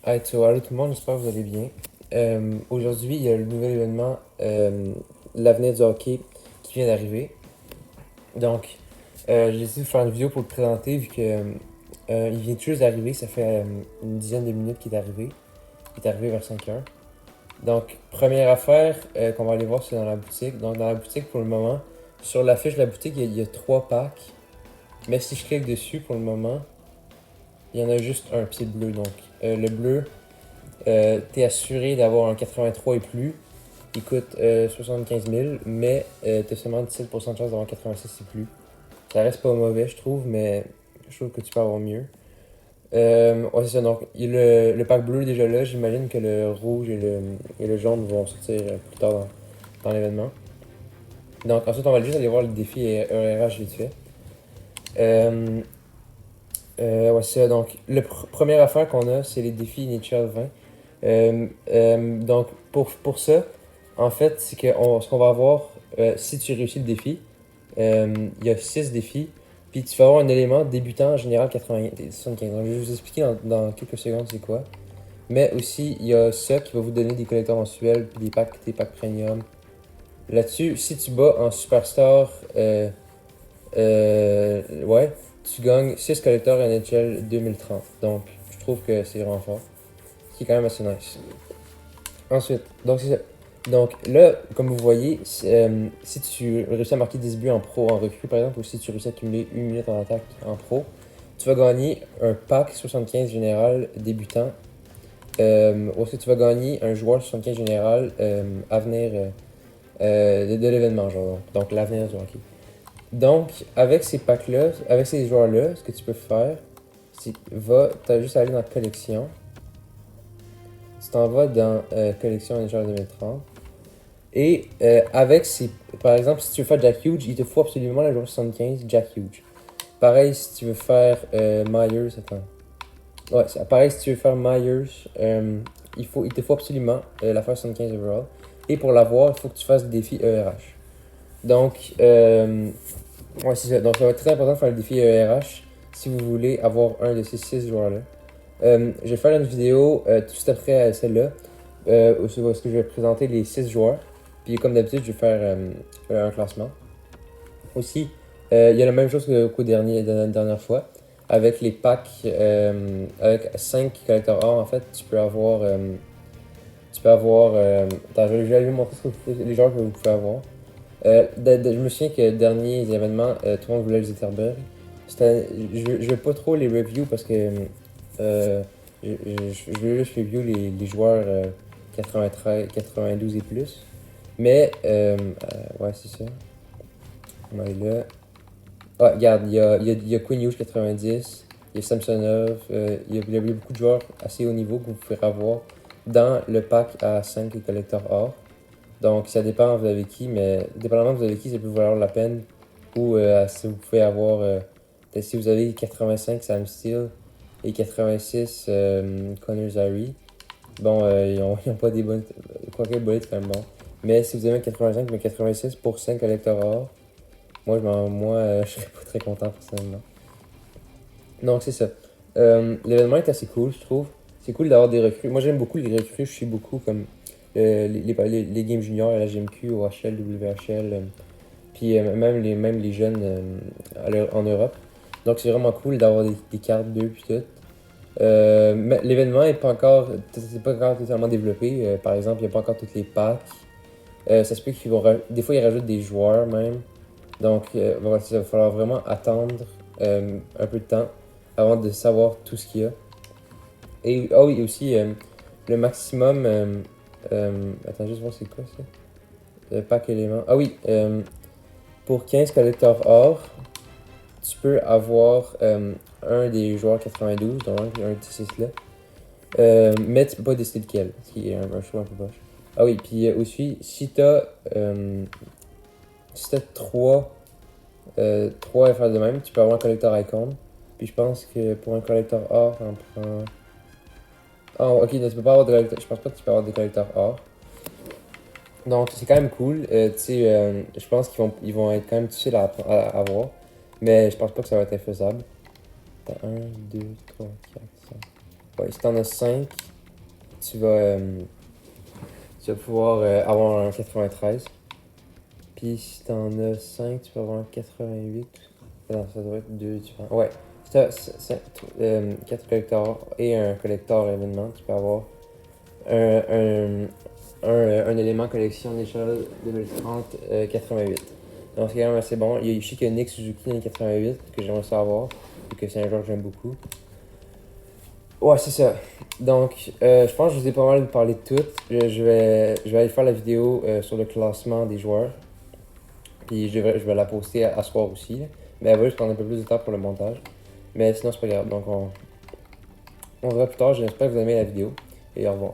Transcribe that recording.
Hey, allô tout le monde, j'espère que vous allez bien. Aujourd'hui, il y a le nouvel événement, l'avenir du hockey, qui vient d'arriver. Donc, j'ai décidé de faire une vidéo pour le présenter, vu que il vient tout juste d'arriver, ça fait une dizaine de minutes qu'il est arrivé. Il est arrivé vers 5 heures. Donc, première affaire qu'on va aller voir, c'est dans la boutique. Donc, dans la boutique, pour le moment, sur la fiche de la boutique, il y a 3 packs. Mais si je clique dessus, pour le moment, il y en a juste un, puis c'est le bleu. Donc, le bleu, t'es assuré d'avoir un 83 et plus. Il coûte 75 000, mais t'as seulement 17% de chance d'avoir un 86 et plus. Ça reste pas mauvais, je trouve, mais je trouve que tu peux avoir mieux. Ouais, c'est ça. Donc, le pack bleu est déjà là. J'imagine que le rouge et le jaune vont sortir plus tard dans l'événement. Donc, ensuite, on va juste aller voir le défi ERH vite fait. Euh, ouais, c'est ça. Donc, la première affaire qu'on a, c'est les défis Initial 20. Donc, pour ça, en fait, c'est que ce qu'on va avoir, si tu réussis le défi, il y a 6 défis, puis tu vas avoir un élément débutant en général 75. Donc, je vais vous expliquer dans quelques secondes c'est quoi. Mais aussi, il y a ça qui va vous donner des collecteurs mensuels, puis des packs premium. Là-dessus, si tu bats en Superstar, ouais, tu gagnes 6 collecteurs NHL 2030. Donc, je trouve que c'est vraiment fort. Ce qui est quand même assez nice. Ensuite, donc c'est ça. Donc là, comme vous voyez, si tu réussis à marquer 10 buts en pro, en recrue par exemple, ou si tu réussis à accumuler 1 minute en attaque en pro, tu vas gagner un pack 75 général débutant. Aussi, tu vas gagner un joueur 75 général avenir de l'événement, genre. Donc l'avenir du hockey. Donc, avec ces packs-là, avec ces joueurs-là, ce que tu peux faire, c'est t'as juste à aller dans collection. Tu t'en vas dans collection NHL 2030. Et avec ces. Par exemple, si tu veux faire Jack Hughes, il te faut absolument la joueur 75, Jack Hughes. Pareil si tu veux faire Myers. Attends. Ouais, pareil si tu veux faire Myers, il te faut absolument la faire 75 overall. Et pour l'avoir, il faut que tu fasses le défi ERH. Donc, ouais, c'est ça. Donc, ça va être très important de faire le défi ERH si vous voulez avoir un de ces 6 joueurs-là. Je vais faire une vidéo tout de suite après celle-là, où je vais présenter les 6 joueurs. Puis comme d'habitude, je vais faire un classement. Aussi, il y a la même chose qu'au la dernière fois. Avec les packs, avec 5 collecteurs or, en fait, tu peux avoir. Attends, je vais vous montrer les joueurs que vous pouvez avoir. Je me souviens que dernier événement, tout le monde voulait les Zetterberg. Je vais pas trop les review parce que euh, je vais juste review les joueurs 93, 92 et plus. Mais, ouais, c'est ça. On va aller là. Ah, regarde, il y a Queen Hughes 90, il y a Samsonov, il y a beaucoup de joueurs assez haut niveau que vous pouvez avoir dans le pack à 5 collecteurs or. Donc, ça dépend vous avez qui, mais dépendamment vous avez qui, ça peut valoir la peine. Ou si vous pouvez avoir, peut-être si vous avez 85 Sam Steele et 86 Connor Zary, bon, ils ont pas des bonnes. Quoique Bullet est quand même bon. Mais si vous avez un 85 mais 86 pour 5 collecteurs or, moi, je serais pas très content personnellement. Donc, c'est ça. L'événement est assez cool, je trouve. C'est cool d'avoir des recrues. Moi, j'aime beaucoup les recrues. Je suis beaucoup comme les games juniors à la GMQ, au HL, WHL, puis même les jeunes en Europe. Donc, c'est vraiment cool d'avoir des cartes d'eux, puis tout. Mais l'événement est pas encore, c'est pas encore totalement développé. Par exemple, il n'y a pas encore toutes les packs. Ça se peut qu'ils vont. Des fois, ils rajoutent des joueurs même. Donc, voilà, il va falloir vraiment attendre un peu de temps avant de savoir tout ce qu'il y a. Et ah oui, aussi le maximum. Attends, juste voir c'est quoi ça. Le pack élément. Ah oui, pour 15 collecteurs or, tu peux avoir un des joueurs 92, donc un de ces là. Mais tu peux pas décider lequel, ce qui est un choix un peu poche. Ah oui, puis aussi, si t'as 3 FR de même, tu peux avoir un collector icon. Puis je pense que pour un collector or, on prend. Ah, ok, non, tu peux pas avoir de collector. Je pense pas que tu peux avoir des collecteurs or. Donc c'est quand même cool. Tu sais, je pense ils vont être quand même difficiles à avoir. Mais je pense pas que ça va être infaisable. T'as 1, 2, 3, 4, 5. Ouais, si t'en as 5, tu vas pouvoir avoir un 93. Puis si t'en as 5, tu peux avoir un 88. Non, ça doit être 2 différents. Ouais. Si t'as 4 collecteurs et un collector événement, tu peux avoir un, un, un élément collection d'échelle 2030 88. Donc c'est quand même assez bon. Je sais qu'il y a Nick Suzuki dans les 88 que j'aimerais savoir et que c'est un joueur que j'aime beaucoup. Ouais, c'est ça. Donc, je pense que je vous ai pas mal parlé de tout. Je vais aller faire la vidéo sur le classement des joueurs. Puis je vais la poster à soir aussi, là. Mais elle va juste prendre un peu plus de temps pour le montage. Mais sinon, c'est pas grave. Donc, on se verra plus tard. J'espère que vous avez aimé la vidéo. Et au revoir.